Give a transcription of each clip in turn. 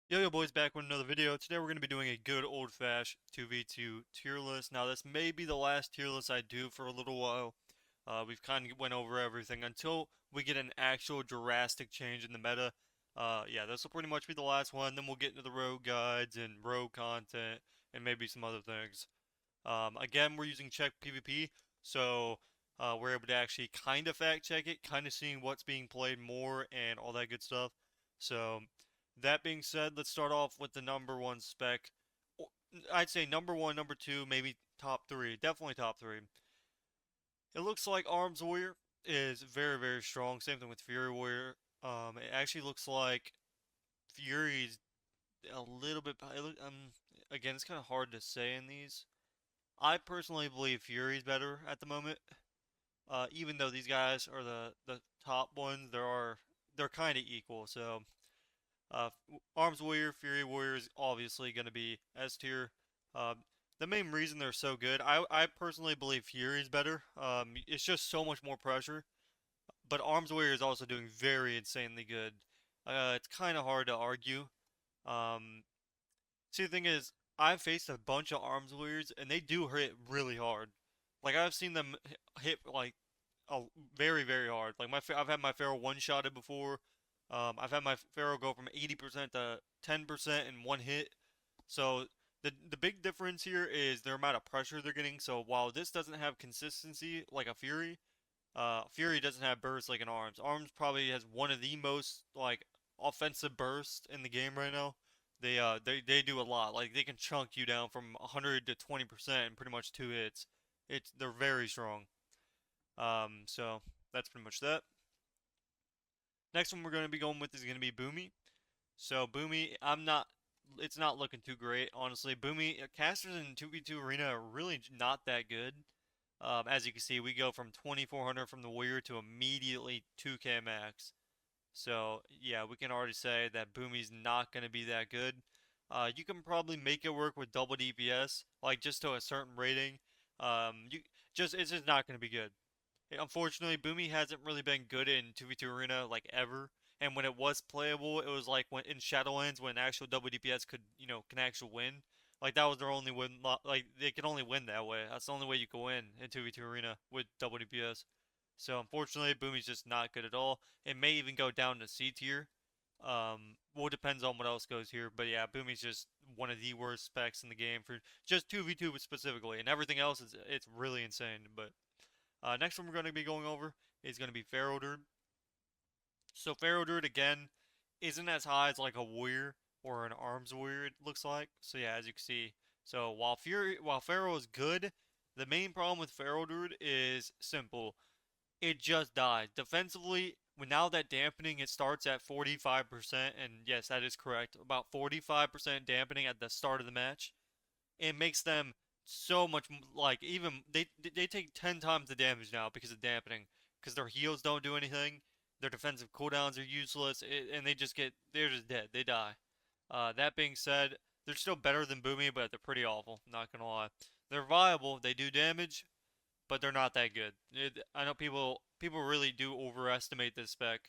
Yo boys, back with another video. Today we're going to be doing a good old-fashioned 2v2 tier list. Now this may be the last tier list I do for a little while. We've kind of went over everything until we get an actual drastic change in the meta. Yeah, this will pretty much be the last one. Then we'll get into the rogue guides and rogue content and maybe some other things. Again, we're using check PvP, so we're able to actually kind of fact check it, kind of seeing what's being played more and all that good stuff. So that being said, let's start off with the number one spec. I'd say number one, number two, maybe top three. Definitely top three. It looks like Arms Warrior is very, very strong. Same thing with Fury Warrior. It actually looks like Fury's a little bit. Again, it's kind of hard to say in these. I personally believe Fury's better at the moment. Even though these guys are the top ones, they're kind of equal. So Uh, Arms Warrior, Fury Warrior is obviously going to be S tier. The main reason they're so good, I personally believe Fury is better. It's just so much more pressure. But Arms Warrior is also doing very insanely good. It's kind of hard to argue. Um, See, the thing is, I've faced a bunch of Arms Warriors, and they do hit really hard. Like I've seen them hit like very, very hard. Like I've had my Pharaoh one-shotted before. I've had my Pharaoh go from 80% to 10% in one hit. So the big difference here is their amount of pressure they're getting. So while this doesn't have consistency like a Fury, Fury doesn't have burst like an Arms. Arms probably has one of the most like offensive bursts in the game right now. They do a lot. Like they can chunk you down from 100 to 20% in pretty much two hits. They're very strong. So that's pretty much that. Next one we're going to be going with is going to be Boomy. So Boomy, it's not looking too great, honestly. Boomy, casters in 2v2 arena are really not that good. As you can see, we go from 2400 from the warrior to immediately 2k max. So yeah, we can already say that Boomy's not going to be that good. You can probably make it work with double DPS, like just to a certain rating. You it's just not going to be good. Unfortunately, Boomy hasn't really been good in 2v2 Arena like ever. And when it was playable, it was like when in Shadowlands when actual double DPS could, can actually win. Like that was their only win. Like they can only win that way. That's the only way you can win in 2v2 Arena with double DPS. So unfortunately, Boomy's just not good at all. It may even go down to C tier. Well, it depends on what else goes here. But yeah, Boomy's just one of the worst specs in the game for just 2v2 specifically, and everything else is it's really insane. But next one we're going to be going over is going to be Pharaoh Druid. So Pharaoh Druid again isn't as high as like a warrior or an arms warrior it looks like. So yeah, as you can see. So while Pharaoh is good, the main problem with Pharaoh Druid is simple. It just dies. Defensively, now that dampening it starts at 45%, and yes, that is correct. About 45% dampening at the start of the match. It makes them so much like even they take 10 times the damage now because of dampening because their heals don't do anything, their defensive cooldowns are useless, and they're just dead, they die. That being said, they're still better than Boomy, but they're pretty awful, not gonna lie. They're viable, they do damage, but they're not that good. I know people really do overestimate this spec.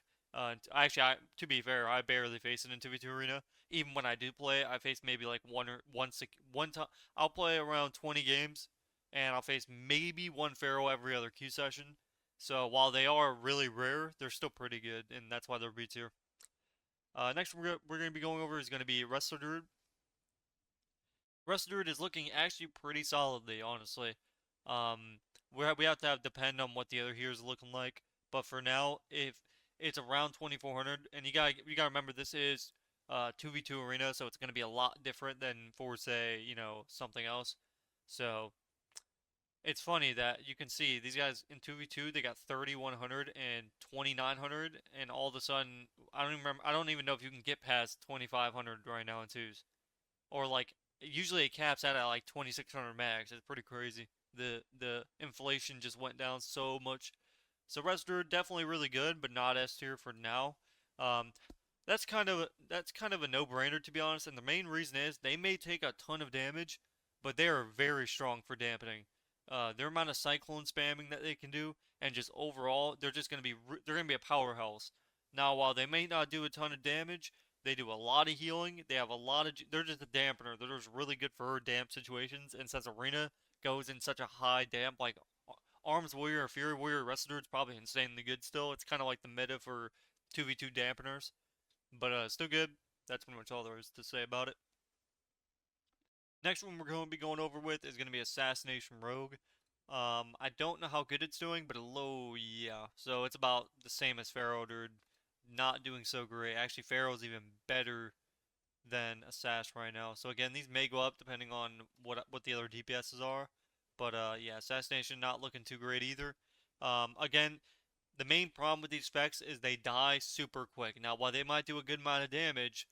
Actually, to be fair, I barely face it in 2v2 Arena. Even when I do play, I face maybe like one time. I'll play around 20 games, and I'll face maybe one Pharaoh every other queue session. So while they are really rare, they're still pretty good, and that's why they're B tier. Next we're gonna be going over is gonna be Resto Druid. Resto Druid is looking actually pretty solidly, honestly. Um, we have to depend on what the other heroes are looking like. But for now, if it's around 2400, and you gotta remember this is 2v2 arena, so it's gonna be a lot different than for say something else. So it's funny that you can see these guys in 2v2 they got 3100 and 2900, and all of a sudden I don't even know if you can get past 2500 right now in twos, or like usually it caps out at like 2600 max. It's pretty crazy. The inflation just went down so much. So Resto definitely really good, but not S tier for now. Um, that's kind of a no-brainer to be honest. And the main reason is they may take a ton of damage, but they are very strong for dampening. Their amount of cyclone spamming that they can do, and just overall, they're gonna be a powerhouse. Now, while they may not do a ton of damage, They do a lot of healing. They have a lot of. They're just a dampener. They're just really good for damp situations. And since Arena goes in such a high damp, like Arms Warrior or Fury Warrior, Resto Druid's probably insanely good still. It's kind of like the meta for 2v2 dampeners. But still good. That's pretty much all there is to say about it. Next one we're going to be going over with is going to be Assassination Rogue. I don't know how good it's doing, but low, yeah. So it's about the same as Pharaoh, dude. Not doing so great. Actually, Pharaoh's even better than Assassin right now. So again, these may go up depending on what the other DPSs are. But yeah, Assassination not looking too great either. Again, the main problem with these specs is they die super quick. Now, while they might do a good amount of damage,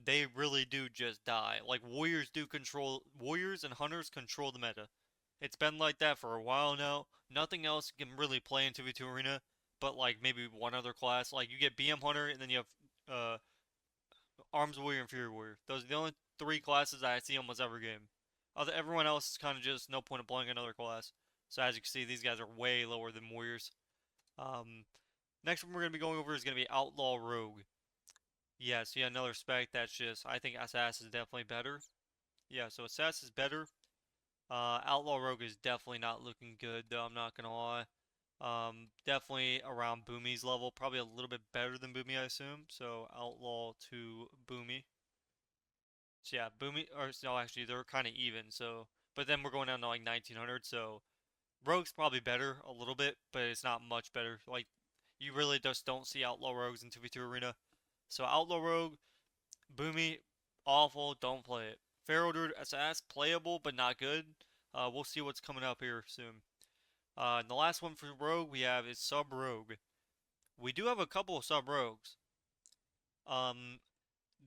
they really do just die. Like Warriors and Hunters control the meta. It's been like that for a while now. Nothing else can really play in 2v2 Arena, but like maybe one other class. Like you get BM Hunter and then you have Arms Warrior and Fury Warrior. Those are the only three classes I see almost every game. Everyone else is kind of just no point of playing another class. So as you can see, these guys are way lower than Warriors. Um, Next one we're going to be going over is going to be Outlaw Rogue. Yeah, so yeah, another spec that's just, I think Assassin is definitely better. Yeah, so Assassin is better. Outlaw Rogue is definitely not looking good, though, I'm not gonna lie. Definitely around Boomy's level, probably a little bit better than Boomy, I assume. So Outlaw to Boomy. So yeah, Boomy, or no, actually, they're kind of even, so, but then we're going down to like 1900, so Rogue's probably better a little bit, but it's not much better. Like, you really just don't see Outlaw Rogues in 2v2 Arena. So Outlaw Rogue, Boomy, awful, don't play it. Pharaoh Druid SS, playable but not good. We'll see what's coming up here soon. And the last one for Rogue we have is Sub Rogue. We do have a couple of Sub Rogues.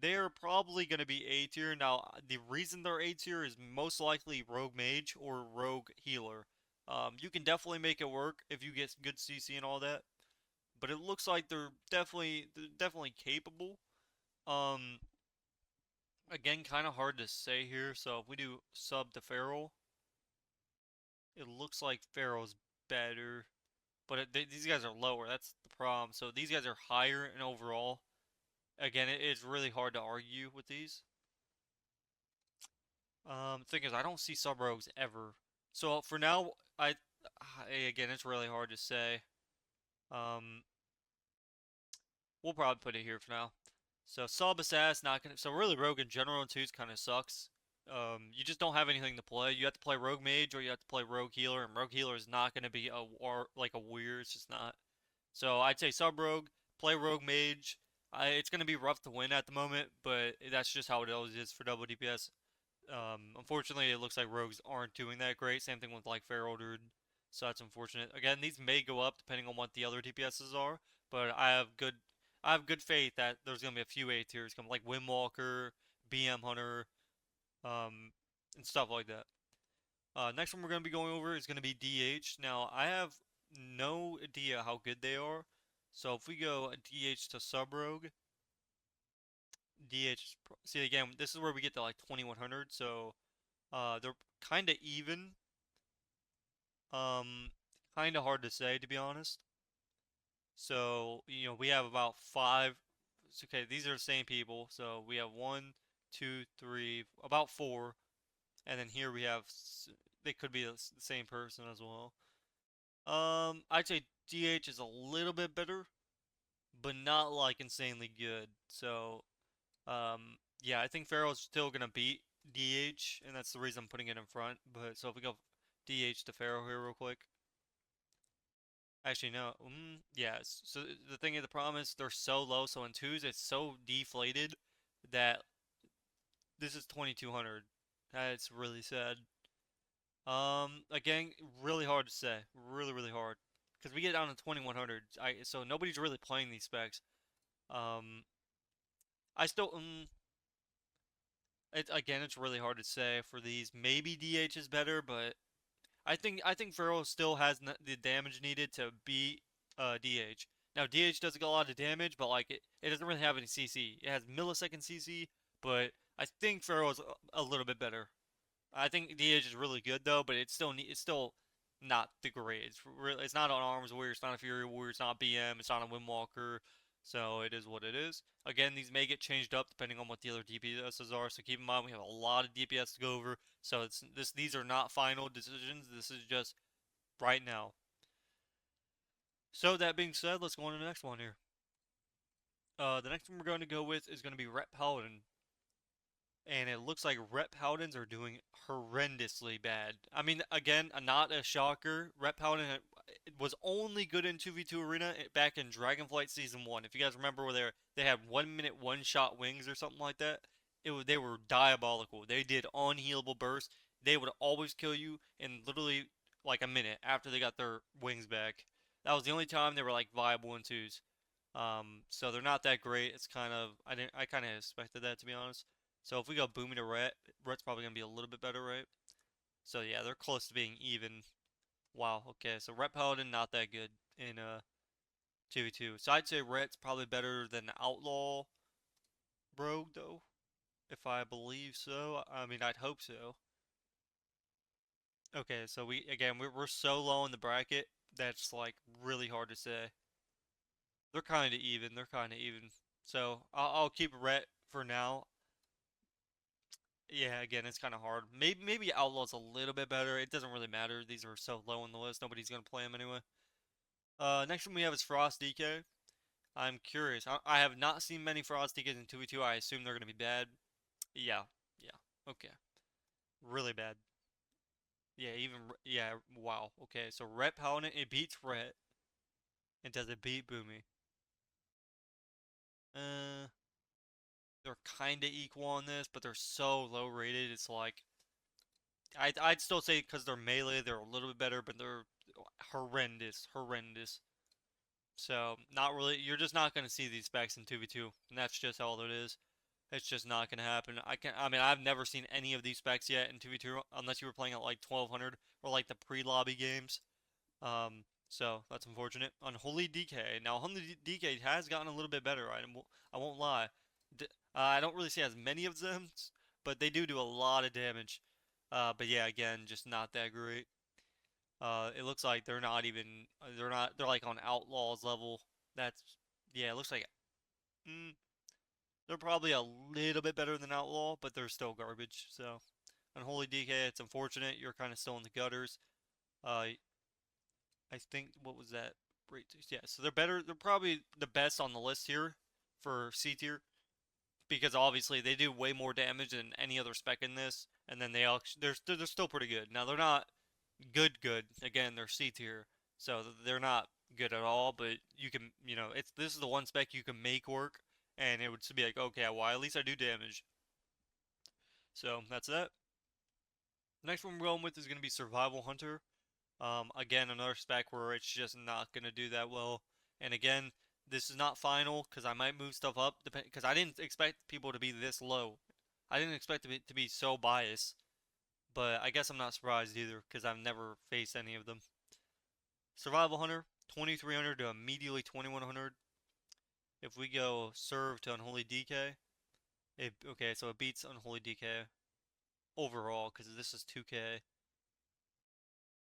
They're probably going to be A tier. Now, the reason they're A tier is most likely Rogue Mage or Rogue Healer. You can definitely make it work if you get good CC and all that. But it looks like they're definitely capable. Um, Again, kind of hard to say here. So if we do sub to Feral, it looks like Feral's better. But these guys are lower. That's the problem. So these guys are higher in overall. Again, it's really hard to argue with these. Thing is, I don't see sub rogues ever. So for now, again, it's really hard to say. Um, we'll probably put it here for now. So sub assassin not gonna. So really, rogue in general in twos kind of sucks. You just don't have anything to play. You have to play rogue mage or you have to play rogue healer, and rogue healer is not gonna be a war like a warrior. It's just not. So I'd say sub rogue, play rogue mage. It's gonna be rough to win at the moment, but that's just how it always is for double DPS. Unfortunately, it looks like rogues aren't doing that great. Same thing with like Feral Dude. So that's unfortunate. Again, these may go up depending on what the other DPSs are, but I have good faith that there's gonna be a few A tiers come like Windwalker, BM Hunter, and stuff like that. Next one we're gonna be going over is gonna be DH. Now I have no idea how good they are. So if we go DH to Sub Rogue, DH. See again, this is where we get to like 2100. So they're kind of even. Um, kind of hard to say to be honest. So we have about five. Okay, these are the same people. So we have one, two, three, about four, and then here we have. They could be the same person as well. I'd say DH is a little bit better, but not like insanely good. So yeah, I think Pharaoh's still gonna beat DH, and that's the reason I'm putting it in front. But so if we go DH to Pharaoh here real quick. Actually, no. Yes. So the thing is, the problem is they're so low. So in twos, it's so deflated that this is 2200. That's really sad. Again, really hard to say. Really, really hard. Because we get down to 2100. So nobody's really playing these specs. Um, I still, it's really hard to say for these. Maybe DH is better, but I think Pharaoh still has the damage needed to beat DH. Now DH doesn't get a lot of damage, but like it doesn't really have any CC. It has millisecond CC, but I think Pharaoh is a little bit better. I think DH is really good though, but it's still not the great. It's not on Arms Warrior, it's not a Fury Warrior, it's not BM, it's not a Windwalker. So it is what it is. Again, these may get changed up depending on what the other DPSs are. So keep in mind we have a lot of DPS to go over. So these are not final decisions. This is just right now. So that being said, let's go on to the next one here. The next one we're going to go with is going to be Rep Paladin. And it looks like Rep Paladins are doing horrendously bad. I mean, again, not a shocker. Rep Paladin was only good in 2v2 Arena back in Dragonflight Season 1. If you guys remember where they had 1 minute one-shot wings or something like that, they were diabolical. They did unhealable bursts. They would always kill you in literally like a minute after they got their wings back. That was the only time they were like viable in twos. So they're not that great. It's kind of I kind of expected that, to be honest. So if we go booming to Ret, Ret's probably gonna be a little bit better, right? So yeah, they're close to being even. Wow. Okay, so Ret Paladin not that good in 2v2. So I'd say Ret's probably better than Outlaw Rogue though, if I believe so. I mean, I'd hope so. Okay, so we're so low in the bracket that's like really hard to say. They're kind of even. They're kind of even. So I'll keep Ret for now. Yeah, again, it's kind of hard. Maybe Outlaw's a little bit better. It doesn't really matter. These are so low on the list. Nobody's gonna play them anyway. Next one we have is Frost DK. I'm curious. I have not seen many Frost DKs in 2v2. I assume they're gonna be bad. Yeah, yeah. Okay. Really bad. Yeah, yeah. Wow. Okay, so Ret Paladin it beats Ret, and does it beat Boomy? Uh, they're kind of equal on this, but they're so low rated. It's like I'd still say because they're melee, they're a little bit better, but they're horrendous, horrendous. So not really. You're just not gonna see these specs in 2v2, and that's just all it is. It's just not gonna happen. I mean, I've never seen any of these specs yet in 2v2 unless you were playing at like 1200 or like the pre-lobby games. So that's unfortunate. Unholy DK. Now, Unholy DK has gotten a little bit better. I won't lie. I don't really see as many of them, but they do a lot of damage. But yeah, again, just not that great. It looks like they're not even they're like on Outlaws level. That's yeah, it looks like mm, they're probably a little bit better than Outlaw, but they're still garbage. So Unholy DK, it's unfortunate. You're kind of still in the gutters. Uh, I think what was that? Yeah, so they're better. They're probably the best on the list here for C tier because obviously they do way more damage than any other spec in this, and then they're still pretty good. Now they're not good. Again, they're C tier, so they're not good at all. But you can it's this is the one spec you can make work, and it would be like okay, well at least I do damage. So that's that. Next one we're going with is going to be Survival Hunter. Again, another spec where it's just not gonna do that well. And again, this is not final because I might move stuff up because I didn't expect people to be this low. I didn't expect it to be so biased, but I guess I'm not surprised either because I've never faced any of them. Survival Hunter, 2300 to immediately 2100. If we go Serve to Unholy DK, okay, so it beats Unholy DK overall because this is 2K.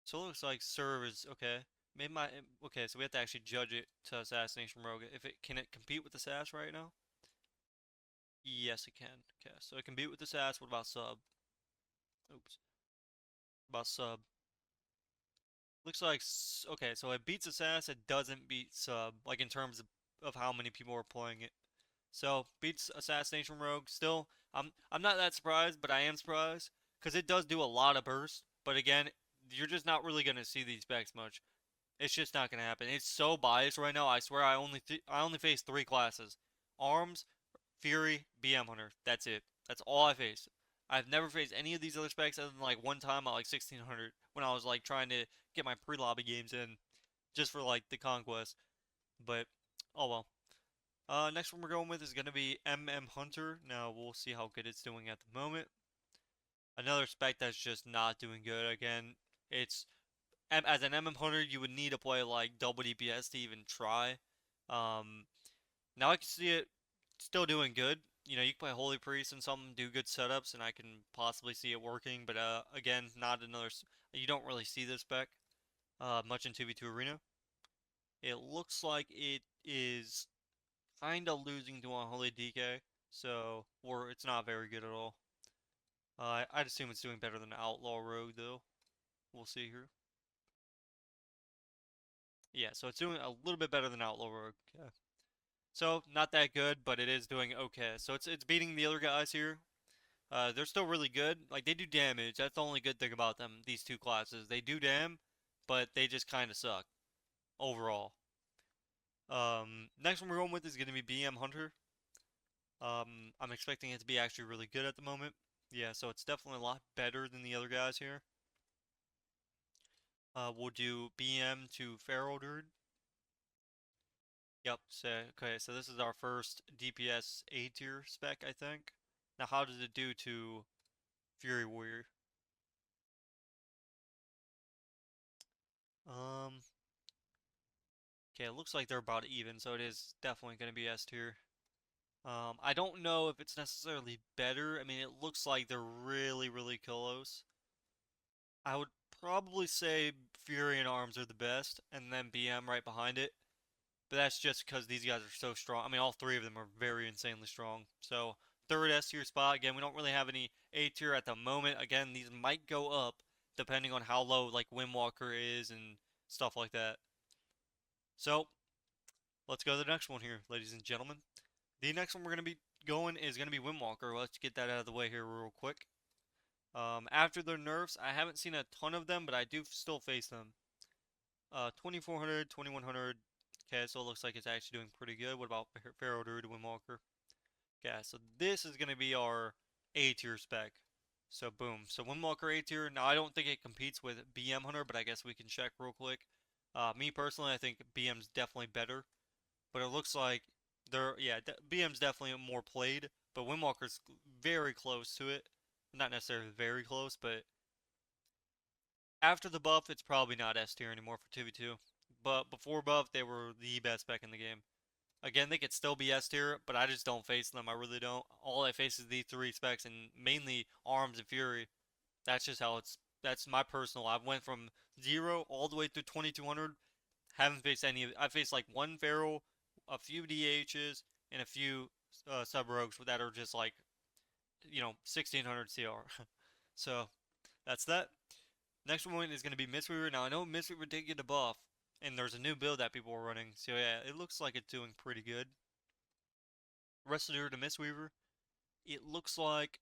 So it looks like serve is okay. Maybe my okay, so we have to actually judge it to assassination rogue. If it can it compete with the sass right now? Yes, it can. Okay, so it can beat with the sass. What about sub? Oops. About sub. Looks like okay, so it beats assassin. It doesn't beat sub, like in terms of how many people are playing it. So beats assassination rogue. Still, I'm not that surprised, but I am surprised because it does do a lot of burst. But again, you're just not really gonna see these specs much. It's just not gonna happen. It's so biased right now. I swear I only face three classes: Arms, Fury, BM Hunter. That's it. That's all I face. I've never faced any of these other specs other than like one time at like 1600 when I was like trying to get my pre-lobby games in just for like the conquest. But oh well. Next one we're going with is gonna be MM Hunter. Now we'll see how good it's doing at the moment. Another spec that's just not doing good. Again, it's as an MM hunter, you would need to play like double DPS to even try. Um, Now I can see it still doing good. You can play Holy Priest and something, do good setups, and I can possibly see it working. But again, not another. You don't really see this spec much in 2v2 Arena. It looks like it is kinda losing to Unholy DK, so, or it's not very good at all. I'd assume it's doing better than Outlaw Rogue, though. We'll see here. Yeah, so it's doing a little bit better than Outlaw Rogue. Okay. So, not that good, but it is doing okay. So it's beating the other guys here. They're still really good. Like, they do damage. That's the only good thing about them, these two classes. They do damn, but they just kind of suck overall. Next one we're going with is going to be BM Hunter. I'm expecting it to be actually really good at the moment. Yeah, so it's definitely a lot better than the other guys here. We'll do BM to Feral Druid. Yep, so, okay, so this is our first DPS A tier spec, I think. Now, how does it do to Fury Warrior? Um, okay, it looks like they're about even, so it is definitely going to be S tier. I don't know if it's necessarily better. I mean, it looks like they're really, really close. I would probably say Fury and Arms are the best, and then BM right behind it. But that's just because these guys are so strong. I mean, all three of them are very insanely strong. So, third S tier spot. Again, we don't really have any A tier at the moment. Again, these might go up depending on how low, like, Windwalker is and stuff like that. So, let's go to the next one here, ladies and gentlemen. The next one we're going to be going is going to be Windwalker. Let's get that out of the way here real quick. After their nerfs, I haven't seen a ton of them, but I do still face them. 2400, 2100. Okay, so it looks like it's actually doing pretty good. What about Feral Druid Windwalker? Yeah, so this is going to be our A tier spec. So boom. So Windwalker A tier. Now I don't think it competes with BM Hunter, but I guess we can check real quick. Me personally, I think BM's definitely better, but it looks like BM's definitely more played, but Windwalker's very close to it. Not necessarily very close, but after the buff, it's probably not S tier anymore for 2v2. But before buff, they were the best spec in the game. Again, they could still be S tier, but I just don't face them. I really don't. All I face is these three specs, and mainly Arms and Fury. That's just how it's. That's my personal. I went from 0 all the way through 2200. Haven't faced any. I faced like one Feral, a few DHs, and a few sub rogues that are just like 1600 CR. So that's that. Next one is going to be Mistweaver. Now I know Mistweaver did get a buff, and there's a new build that people are running. So yeah, it looks like it's doing pretty good. Resto Druid to Mistweaver. It looks like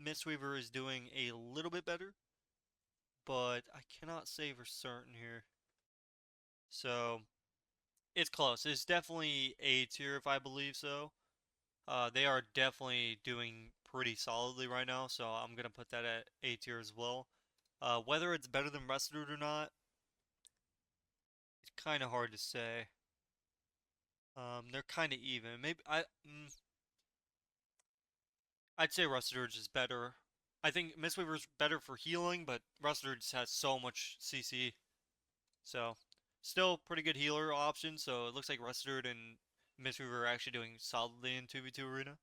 Mistweaver is doing a little bit better, but I cannot say for certain here. So it's close. It's definitely A tier if I believe so. They are definitely doing pretty solidly right now, so I'm gonna put that at A tier as well. Whether it's better than Resto Druid or not, it's kind of hard to say. They're kind of even. I'd say Resto Druid is better. I think Mistweaver's better for healing, but Resto Druid just has so much CC. So, still pretty good healer option. So it looks like Resto Druid and Mistweaver are actually doing solidly in 2v2 arena.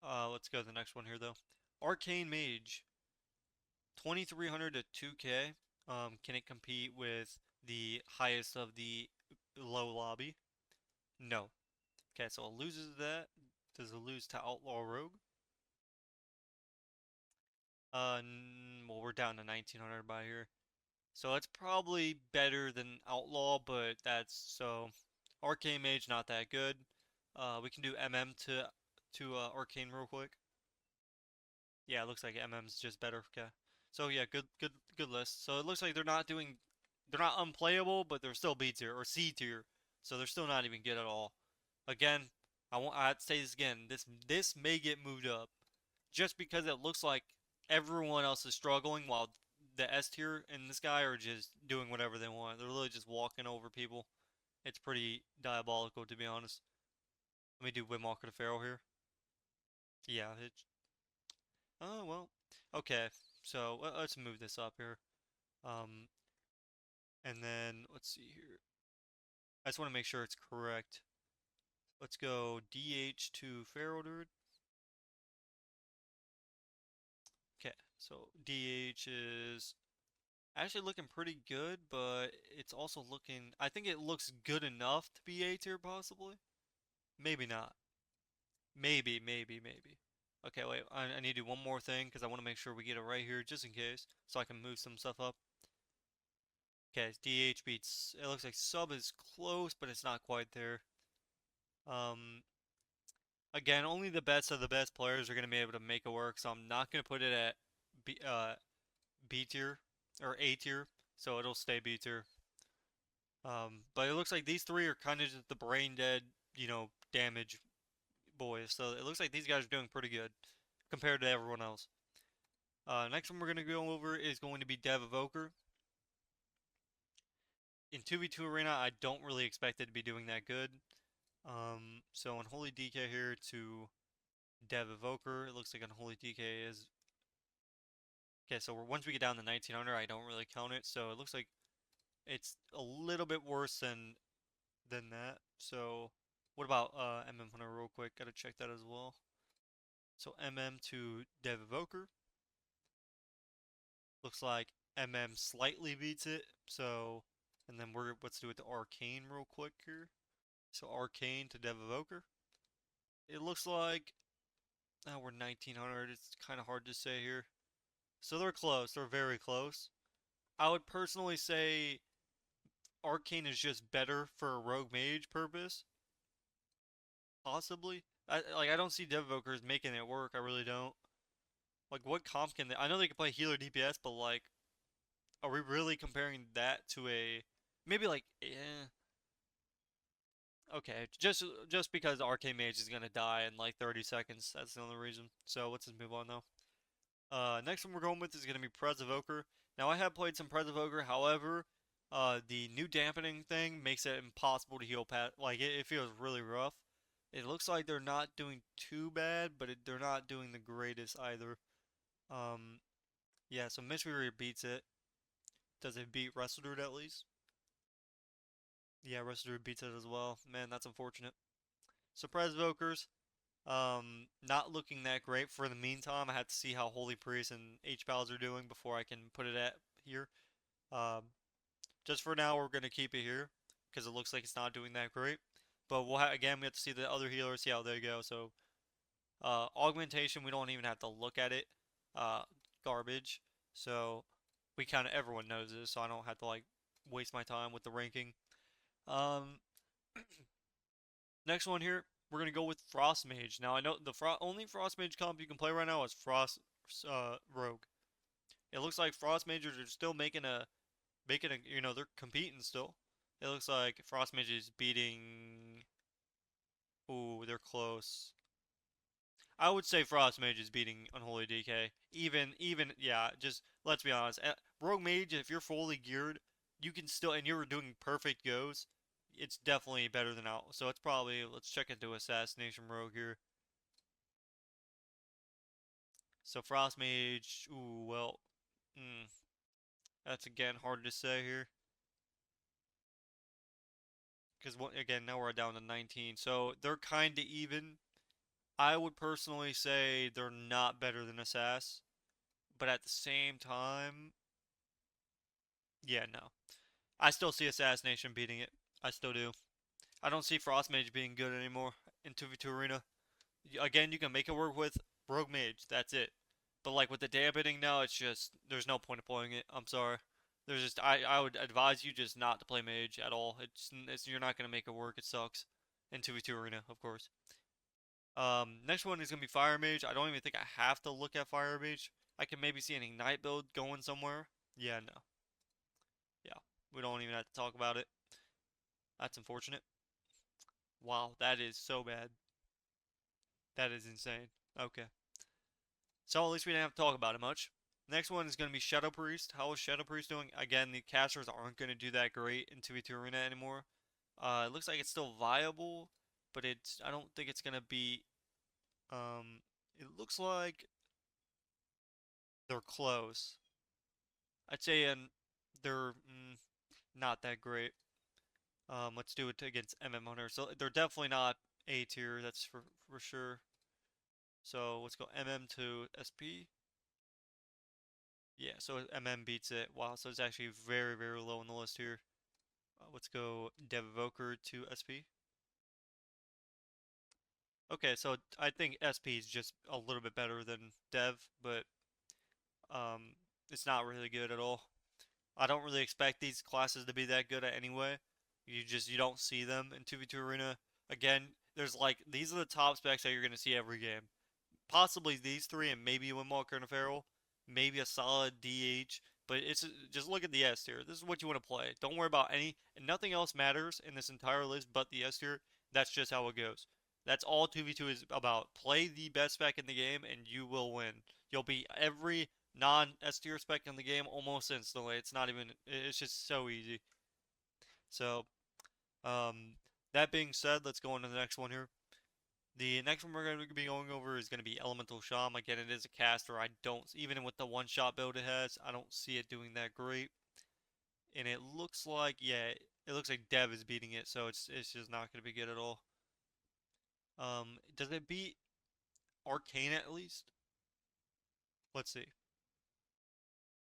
Let's go to the next one here though. Arcane Mage, 2300 to 2k. Can it compete with the highest of the low lobby? No. Okay, so it loses that. Does it lose to Outlaw Rogue? Well, we're down to 1900 by here. So it's probably better than Outlaw, but that's so. Arcane Mage not that good. We can do MM to Arcane real quick. Yeah, it looks like MM's just better. Okay. So yeah, good list. So it looks like they're not unplayable, but they're still B tier or C tier. So they're still not even good at all. Again, I have to say this again. This may get moved up just because it looks like everyone else is struggling while the S tier and this guy are just doing whatever they want. They're literally just walking over people. It's pretty diabolical to be honest. Let me do Windwalker to Feral here. Yeah, it's oh well. Okay, so let's move this up here. Um, and then let's see here. I just want to make sure it's correct. Let's go DH to Feral Druid. Okay, so DH is actually looking pretty good, but it's also looking. I think it looks good enough to be A tier possibly. Maybe not. Maybe. Okay, wait. I need to do one more thing because I want to make sure we get it right here just in case, so I can move some stuff up. Okay, DH beats. It looks like sub is close, but it's not quite there. Um, Again, only the best of the best players are going to be able to make it work, so I'm not going to put it at B tier or A tier, so it'll stay B tier. But it looks like these three are kind of just the brain dead, damage boys. So it looks like these guys are doing pretty good compared to everyone else. Next one we're going to go over is going to be Dev Evoker. In 2v2 Arena, I don't really expect it to be doing that good. So Unholy DK here to Dev Evoker. It looks like Unholy DK is... Okay, so once we get down to 1900, I don't really count it. So it looks like it's a little bit worse than that. So what about MM Hunter real quick? Gotta check that as well. So MM to Dev Evoker. Looks like MM slightly beats it. So, and then let's do it to Arcane real quick here. So Arcane to Dev Evoker. It looks like we're 1900. It's kind of hard to say here. So they're close. They're very close. I would personally say Arcane is just better for a rogue mage purpose. Possibly. I don't see Dev Evokers making it work. I really don't. Like, what comp can they? I know they can play healer DPS, but like, are we really comparing that to a maybe like okay, just because Arcane Mage is gonna die in like 30 seconds. That's the only reason. So let's just move on though. Next one we're going with is gonna be Pres Evoker. Now I have played some Pres Evoker, however, the new dampening thing makes it impossible to heal pat. Like it feels really rough. It looks like they're not doing too bad, but they're not doing the greatest either. Um, yeah, so Mystery beats it. Does it beat Resto Druid at least? Yeah, Resto Druid beats it as well. Man, that's unfortunate. Surprise Evokers, not looking that great for the meantime. I have to see how Holy Priest and H-Pals are doing before I can put it at here. Um, just for now, we're going to keep it here because it looks like it's not doing that great. But again, we have to see the other healers, see how they go. So, augmentation, we don't even have to look at it. Garbage. So, everyone knows this, so I don't have to like waste my time with the ranking. Um, Next one here, we're gonna go with Frost Mage. Now I know the only Frost Mage comp you can play right now is Frost Rogue. It looks like Frost Mages are still they're competing still. It looks like Frost Mage is beating. Ooh, they're close. I would say Frost Mage is beating Unholy DK. Yeah, just let's be honest. Rogue Mage, if you're fully geared, you can still, and you're doing perfect goes, it's definitely better than out. So it's probably, let's check into Assassination Rogue here. So Frost Mage, ooh, well, that's again hard to say here. Because, again, now we're down to 19. So they're kind of even. I would personally say they're not better than Assass. But at the same time, yeah, no. I still see Assassination beating it. I still do. I don't see Frost Mage being good anymore in 2v2 Arena. Again, you can make it work with Rogue Mage. That's it. But like with the dampening now, it's just there's no point of playing it. I'm sorry. There's just I would advise you just not to play Mage at all. It's you're not gonna make it work. It sucks. In 2v2 Arena, of course. Next one is gonna be Fire Mage. I don't even think I have to look at Fire Mage. I can maybe see an Ignite build going somewhere. Yeah, no. Yeah, we don't even have to talk about it. That's unfortunate. Wow, that is so bad. That is insane. Okay. So at least we didn't have to talk about it much. Next one is going to be Shadow Priest. How is Shadow Priest doing? Again, the casters aren't going to do that great in 2v2 Arena anymore. It looks like it's still viable, but I don't think it's going to be, it looks like they're close. I'd say they're not that great. Let's do it against MM Hunter. So they're definitely not A tier, that's for sure. So let's go MM to SP. Yeah, so MM beats it. Wow, so it's actually very, very low on the list here. Let's go Dev Evoker to SP. Okay, so I think SP is just a little bit better than Dev, but um, it's not really good at all. I don't really expect these classes to be that good at anyway. You don't see them in 2v2 Arena. Again, there's like these are the top specs that you're gonna see every game. Possibly these three and maybe Windwalker and a Feral, maybe a solid DH. But it's just look at the S tier. This is what you want to play. Don't worry about nothing else matters in this entire list but the S tier. That's just how it goes. That's all 2v2 is about. Play the best spec in the game and you will win. You'll beat every non S tier spec in the game almost instantly. It's not even. It's just so easy. So, um, that being said, let's go on to the next one here. The next one we're going to be going over is going to be Elemental Shaman. Again, it is a caster. I don't, even with the one-shot build it has, I don't see it doing that great. And it looks like, yeah, it looks like Dev is beating it, so it's just not going to be good at all. Does it beat Arcane at least? Let's see.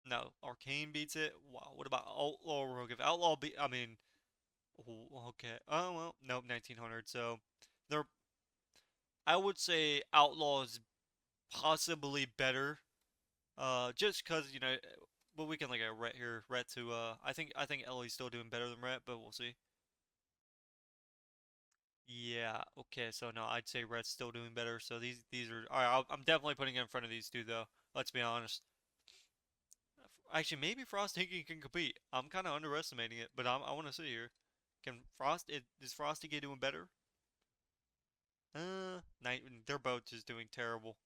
No, Arcane beats it. Wow, what about Outlaw Rogue? If Outlaw beat, I mean, okay. Oh well, nope, 1900. So, they're, I would say Outlaw is possibly better. Just cause but we can look at Rhett here. Rhett to I think Ellie's still doing better than Rhett, but we'll see. Yeah. Okay. So no, I'd say Rhett's still doing better. So these are all right. I'm definitely putting it in front of these two though. Let's be honest. Actually, maybe Frost Hickey can compete. I'm kind of underestimating it, but I want to see here. Can is Frosty doing better? Night. They're both just doing terrible.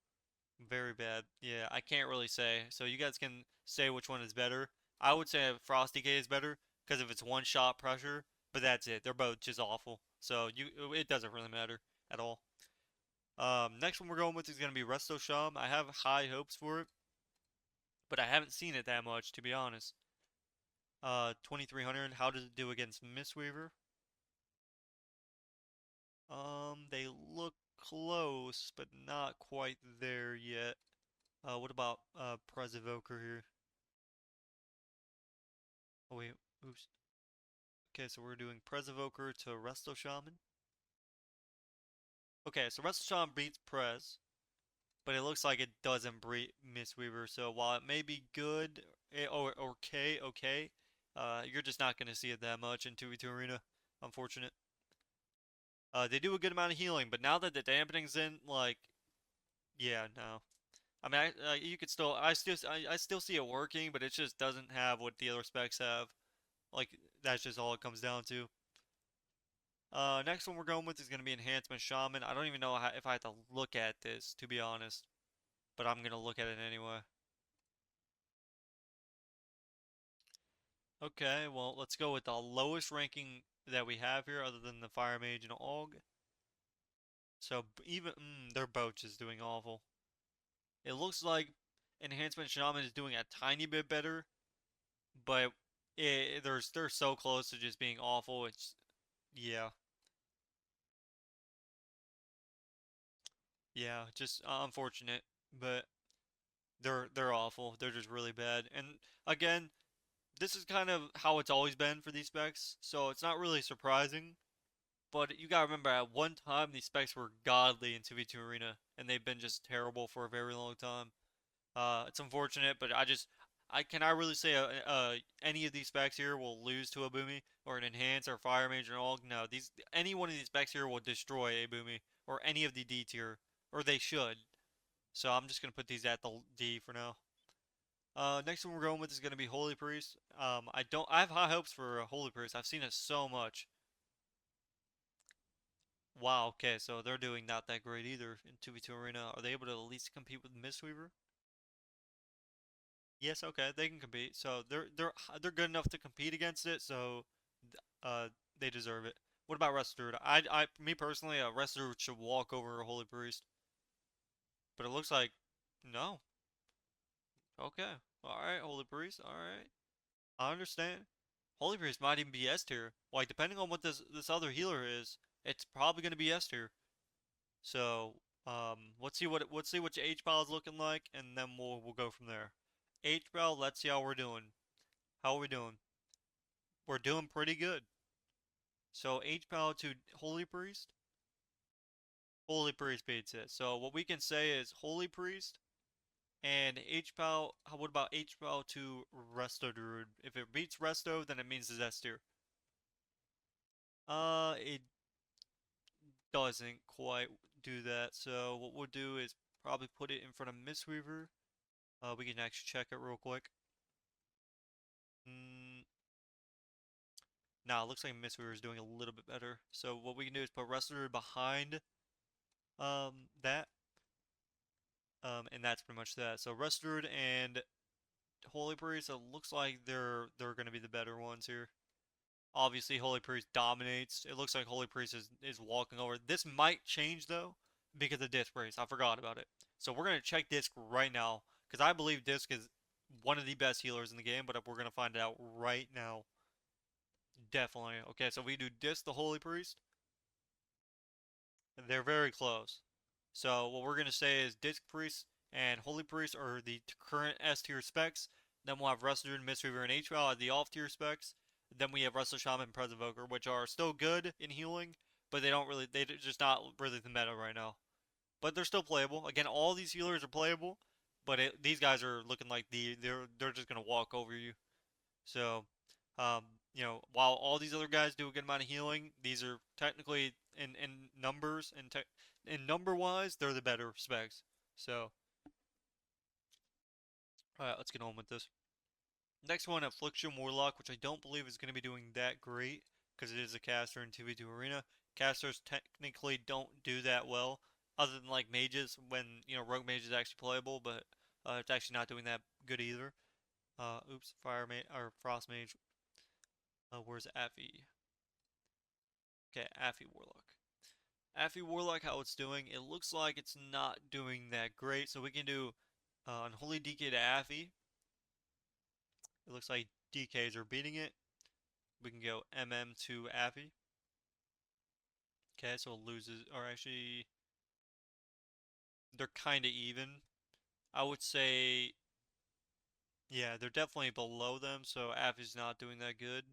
Very bad. Yeah, I can't really say. So you guys can say which one is better. I would say Frosty K is better because if it's one shot pressure, but that's it. They're both just awful. So it doesn't really matter at all. Next one we're going with is gonna be Resto Shum. I have high hopes for it, but I haven't seen it that much to be honest. 2300. How does it do against Mistweaver? They look close, but not quite there yet. What about Evoker here? Oh wait, oops. Okay, so we're doing Evoker to Resto Shaman. Okay, so Resto Shaman beats Prez, but it looks like it doesn't beat Mistweaver. So while it may be good or okay, you're just not gonna see it that much in 2v2 Arena. Unfortunate. They do a good amount of healing, but now that the dampening's in, like, yeah, no. I mean, you could still, I still see it working, but it just doesn't have what the other specs have. Like, that's just all it comes down to. Next one we're going with is going to be Enhancement Shaman. I don't even know if I have to look at this, to be honest. But I'm going to look at it anyway. Okay, well, let's go with the lowest ranking that we have here, other than the Fire Mage and Og. So, even, their both just doing awful. It looks like Enhancement Shaman is doing a tiny bit better, but they're so close to just being awful. It's, yeah. Yeah, just unfortunate, but they're awful. They're just really bad. And again, this is kind of how it's always been for these specs, so it's not really surprising. But you gotta remember, at one time these specs were godly in 2v2 Arena, and they've been just terrible for a very long time. It's unfortunate, but I really say any of these specs here will lose to a Boomy or an Enhance or Fire Mage or all. No, any one of these specs here will destroy a Boomy or any of the D tier, or they should. So I'm just gonna put these at the D for now. Next one we're going with is gonna be Holy Priest. I have high hopes for Holy Priest. I've seen it so much. Wow, okay, so they're doing not that great either in 2v2 Arena. Are they able to at least compete with Mistweaver? Yes, okay, they can compete. So they're good enough to compete against it, so uh they deserve it. What about Resto Druid? Me personally, Resto Druid should walk over a Holy Priest. But it looks like no. Okay. Alright, Holy Priest, alright. I understand. Holy Priest might even be S tier. Like depending on what this other healer is, it's probably gonna be S tier. So let's see what your H pile is looking like, and then we'll go from there. H pile, let's see how we're doing. How are we doing? We're doing pretty good. So H pile to Holy Priest. Holy Priest beats it. So what we can say is Holy Priest and H-Pow. What about H-Pow to Resto Druid? If it beats Resto, then it means it's S tier. It doesn't quite do that. So what we'll do is probably put it in front of Mistweaver. We can actually check it real quick. Mm, nah, it looks like Mistweaver is doing a little bit better. So what we can do is put Resto Druid behind that. And that's pretty much that. So Resto Druid and Holy Priest, it looks like they're gonna be the better ones here. Obviously, Holy Priest dominates. It looks like Holy Priest is walking over. This might change though because of Disc Priest. I forgot about it. So we're gonna check Disc right now because I believe Disc is one of the best healers in the game. But we're gonna find out right now. Definitely. Okay, so we do Disc the Holy Priest. They're very close. So what we're gonna say is Disc Priest and Holy Priest are the current S tier specs. Then we'll have Resto Druid, Mistweaver, and HVAL as the off tier specs. Then we have Resto Shaman and Present Evoker, which are still good in healing, but they're just not really the meta right now. But they're still playable. Again, all these healers are playable, but these guys are looking like they're just gonna walk over you. So, um, while all these other guys do a good amount of healing, these are technically in numbers and in number wise, they're the better specs. So, all right, let's get on with this. Next one, Affliction Warlock, which I don't believe is going to be doing that great because it is a caster in 2v2 arena. Casters technically don't do that well, other than like mages when rogue mage is actually playable, but it's actually not doing that good either. Oops, fire mage or frost mage. Where's Affy? Okay, Affy Warlock. Affy Warlock, how it's doing? It looks like it's not doing that great, so we can do Unholy DK to Affy. It looks like DKs are beating it. We can go MM to Affy. Okay, so it loses, or actually, they're kind of even. I would say, yeah, they're definitely below them, so Affy's not doing that good.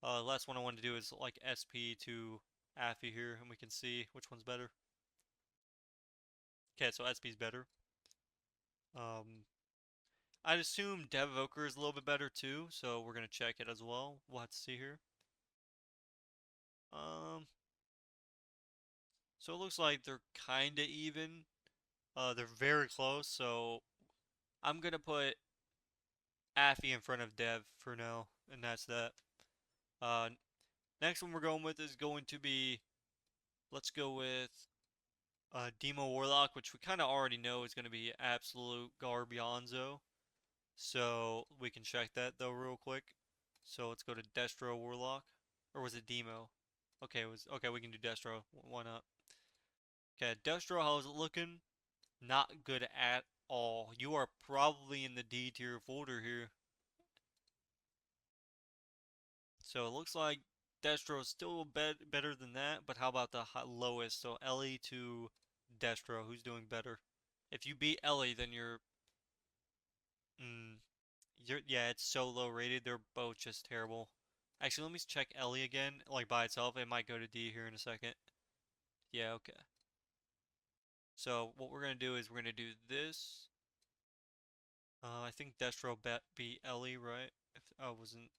Last one I want to do is like SP to Affy here, and we can see which one's better. Okay, so SP's better. Um, I'd assume Dev Evoker is a little bit better too, so we're gonna check it as well. We'll have to see here. Um, so it looks like they're kinda even. They're very close, so I'm gonna put Affy in front of Dev for now, and that's that. Uh, Next one we're going with is going to be, let's go with Demo Warlock, which we kind of already know is going to be absolute Garbionzo. So we can check that though real quick. So let's go to Destro Warlock. Or was it Demo? Okay, okay, we can do Destro. Why not? Okay, Destro, how's it looking? Not good at all. You are probably in the D tier folder here. So it looks like Destro is still better than that, but how about the lowest? So Ellie to Destro, who's doing better? If you beat Ellie, then mm, yeah, it's so low rated. They're both just terrible. Actually, let me check Ellie again, like by itself. It might go to D here in a second. Yeah, okay. So what we're gonna do is we're gonna do this. I think Destro beat Ellie, right? If I wasn't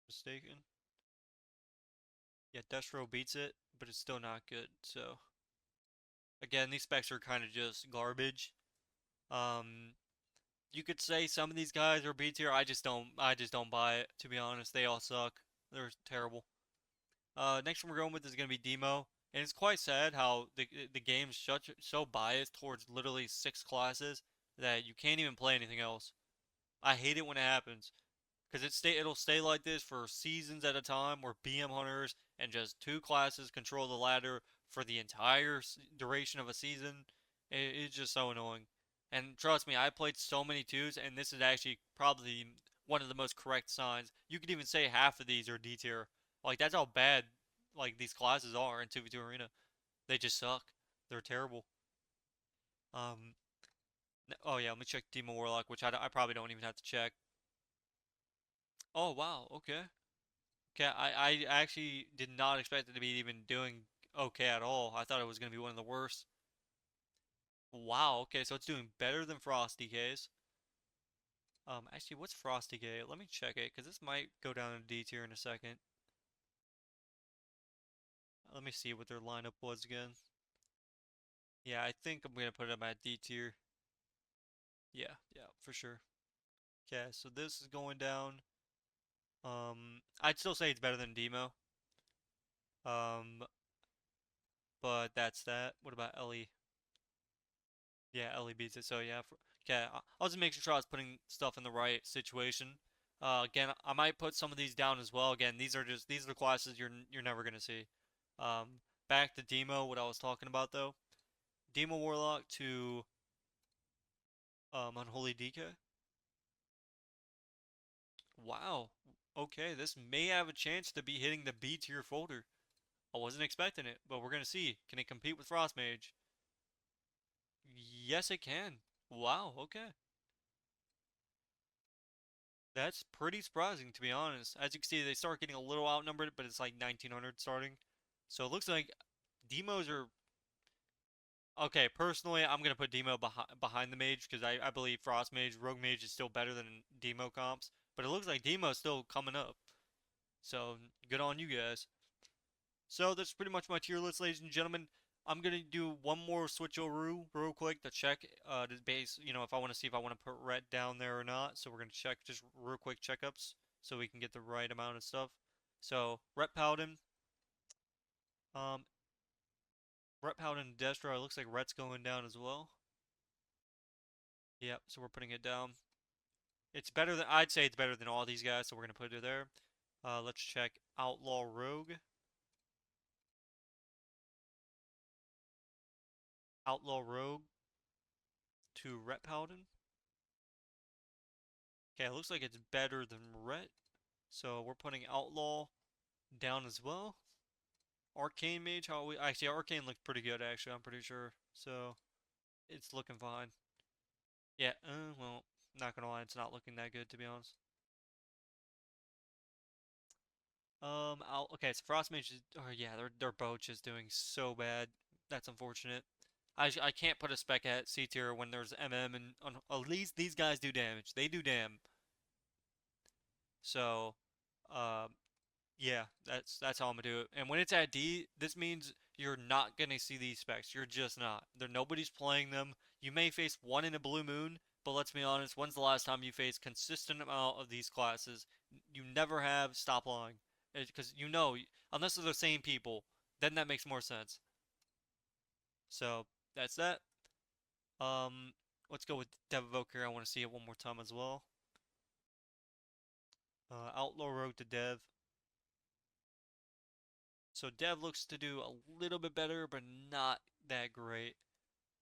mistaken. Yeah, Destro beats it, but it's still not good. So again, these specs are kind of just garbage. Um, you could say some of these guys are B tier. I just don't buy it. To be honest, they all suck. They're terrible. Next one we're going with is gonna be Demo, and it's quite sad how the game's so biased towards literally 6 classes that you can't even play anything else. I hate it when it happens. Because it'll stay like this for seasons at a time where BM hunters and just 2 classes control the ladder for the entire duration of a season. It's just so annoying. And trust me, I played so many twos, and this is actually probably one of the most correct signs. You could even say half of these are D tier. Like that's how bad like these classes are in 2v2 arena. They just suck. They're terrible. Um. Oh yeah, let me check Demon Warlock, which I probably don't even have to check. Oh wow. Okay. Okay, I actually did not expect it to be even doing okay at all. I thought it was gonna be one of the worst. Wow, okay, so it's doing better than Frost DKs. Actually, what's Frost DK? Let me check it, because this might go down to D tier in a second. Let me see what their lineup was again. Yeah, I think I'm gonna put them at D tier. Yeah, yeah, for sure. Okay, so this is going down. I'd still say it's better than Demo. Um, but that's that. What about Ellie? Yeah, Ellie beats it. So yeah, okay. I'll just make sure I was putting stuff in the right situation. Again, I might put some of these down as well. Again, these are the classes you're never gonna see. Back to Demo, what I was talking about though. Demo Warlock to Unholy DK. Wow. Okay, this may have a chance to be hitting the B tier folder. I wasn't expecting it, but we're gonna see. Can it compete with Frost Mage? Yes, it can. Wow, okay. That's pretty surprising, to be honest. As you can see, they start getting a little outnumbered, but it's like 1900 starting. So it looks like demos are okay. Personally, I'm gonna put demo behind the mage because I believe Frost Mage, Rogue Mage is still better than demo comps. But it looks like demo's still coming up. So good on you guys. So that's pretty much my tier list, ladies and gentlemen. I'm gonna do one more switch over real quick to check the base, if I want to see if I want to put ret down there or not. So we're gonna check just real quick checkups so we can get the right amount of stuff. So ret paladin, um, ret paladin destro. It looks like ret's going down as well. Yep. So we're putting it down. It's better than I'd say it's better than all these guys. So we're gonna put it there. Let's check outlaw rogue. Outlaw rogue to ret paladin. Okay, it looks like it's better than ret. So we're putting Outlaw down as well. Arcane Mage, how we actually Arcane looked pretty good actually, I'm pretty sure. So it's looking fine. Yeah, well, not gonna lie, it's not looking that good to be honest. Okay, so Frost Mage is, oh yeah, their boat is doing so bad. That's unfortunate. I can't put a spec at C tier when there's MM and at least these guys do damage. They do damn. So, um, yeah, that's how I'm gonna do it. And when it's at D, this means you're not gonna see these specs. You're just not. Nobody's playing them. You may face one in a blue moon, but let's be honest, when's the last time you faced consistent amount of these classes? You never have. Stop lying. Because unless they're the same people, then that makes more sense. So that's that. Um, let's go with Dev Evoker. I want to see it one more time as well. Outlaw Rogue to Dev. So Dev looks to do a little bit better, but not that great.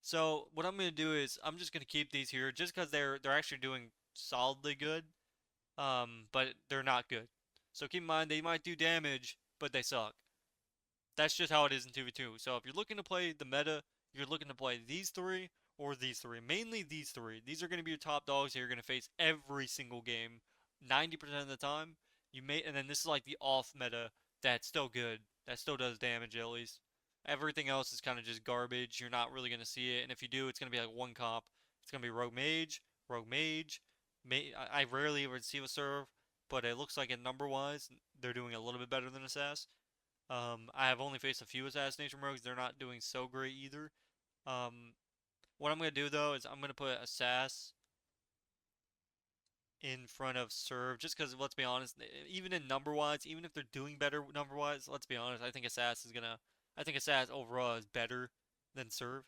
So what I'm gonna do is I'm just gonna keep these here just because they're actually doing solidly good. But they're not good. So keep in mind they might do damage, but they suck. That's just how it is in 2v2. So if you're looking to play the meta, you're looking to play these three or these three. Mainly these three. These are gonna be your top dogs that you're gonna face every single game, 90% of the time. And then this is like the off meta that's still good. That still does damage at least. Everything else is kind of just garbage. You're not really gonna see it, and if you do, it's gonna be like one comp. It's gonna be Rogue Mage, Rogue Mage. I rarely ever see a serve, but it looks like in number wise, they're doing a little bit better than Assass. I have only faced a few Assassination Rogues. They're not doing so great either. Um, what I'm gonna do though is I'm gonna put Assass in front of serve just because let's be honest, even in number wise, even if they're doing better number wise, let's be honest, I think Assass overall is better than serve.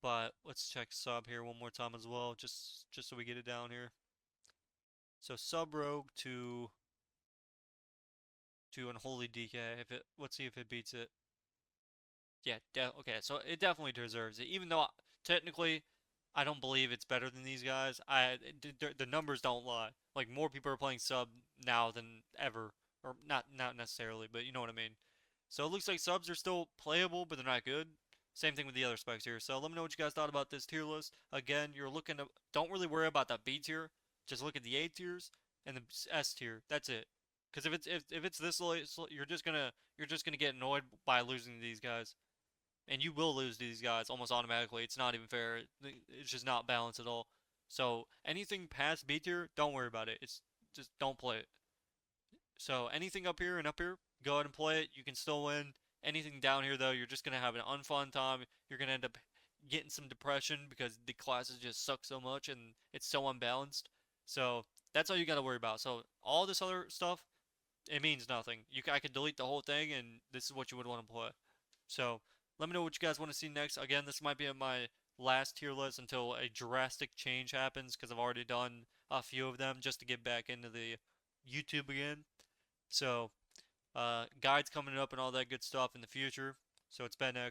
But let's check sub here one more time as well, just so we get it down here. So sub rogue to unholy DK. If it let's see if it beats it. Yeah, okay, so it definitely deserves it. Even though technically I don't believe it's better than these guys. The numbers don't lie. Like more people are playing sub now than ever, or not necessarily, but you know what I mean. So it looks like subs are still playable, but they're not good. Same thing with the other specs here. So let me know what you guys thought about this tier list. Again, you're looking to don't really worry about the B tier. Just look at the A tiers and the S tier. That's it. Because if it's this late, you're just gonna get annoyed by losing these guys, and you will lose these guys almost automatically. It's not even fair. It's just not balanced at all. So anything past B tier, don't worry about it. It's just don't play it. So anything up here and up here, go ahead and play it. You can still win. Anything down here though, you're just gonna have an unfun time. You're gonna end up getting some depression because the classes just suck so much and it's so unbalanced. So that's all you gotta worry about. So all this other stuff, it means nothing. I could delete the whole thing and this is what you would want to play. So let me know what you guys want to see next. Again, this might be my last tier list until a drastic change happens because I've already done a few of them just to get back into the YouTube again. So guides coming up and all that good stuff in the future. So it's been X.